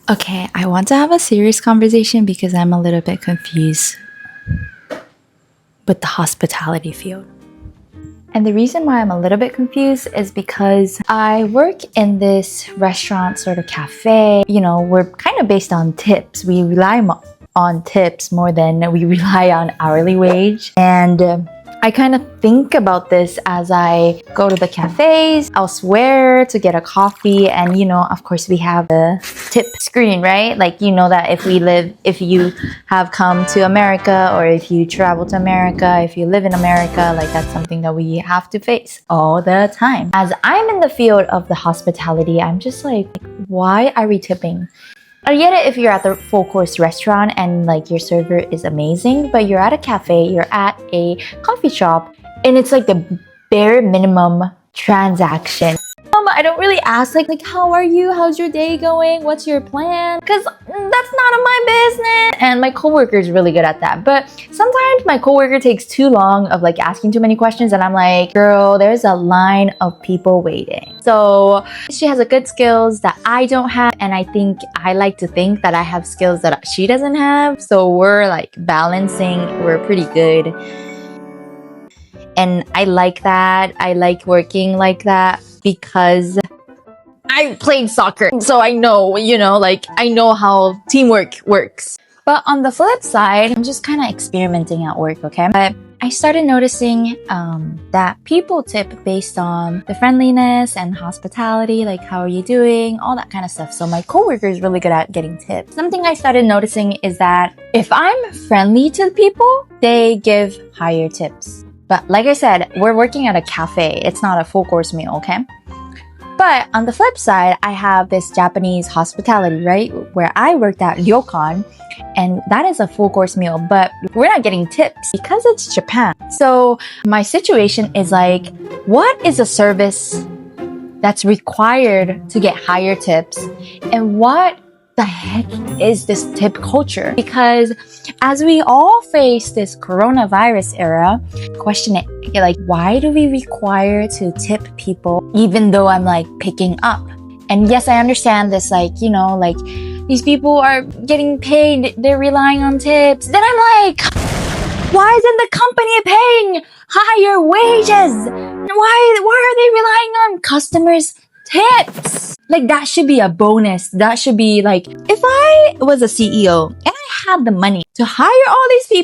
Okay, I want to have a serious conversation because I'm a little bit confused with the hospitality field. And the reason why I'm a little bit confused is because I work in this restaurant sort of cafe. You know, we're kind of based on tips. We rely on tips more than we rely on hourly wage. And I kind of think about this as I go to the cafes elsewhere to get a coffee. And, you know, of course, we have the tip screen, right? Like, you know that if you have come to America or if you travel to America, if you live in America, like that's something that we have to face all the time. As I'm in the field of the hospitality, I'm just like, why are we tipping? I get it if you're at the full course restaurant and like your server is amazing, but you're at a cafe, you're at a coffee shop, and it's like the bare minimum transaction. I don't really ask like how are you? How's your day going? What's your plan? Because that's none of my business. And my coworker is really good at that. But sometimes my coworker takes too long of like asking too many questions, and I'm like, girl, there's a line of people waiting. So she has a good skills that I don't have, and I like to think that I have skills that she doesn't have. So we're like balancing. We're pretty good. And I like that. I like working like that because I played soccer. So I know, I know how teamwork works. But on the flip side, I'm just kind of experimenting at work, okay? But I started noticing that people tip based on the friendliness and hospitality, like how are you doing, all that kind of stuff. So my coworker is really good at getting tips. Something I started noticing is that if I'm friendly to people, they give higher tips. But like I said, we're working at a cafe. It's not a full course meal, okay? But on the flip side, I have this Japanese hospitality, right? Where I worked at ryokan, and that is a full course meal, but we're not getting tips because it's Japan. So my situation is like, what is a service that's required to get higher tips? And what the heck is this tip culture? Because as we all face this coronavirus era, question it, like, why do we require to tip people even though I'm like picking up? And yes, I understand this, these people are getting paid, they're relying on tips. Then I'm like, why isn't the company paying higher wages? Why are they relying on customers' tips? Like, that should be a bonus. That should be like, if I was a CEO and I had the money to hire all these people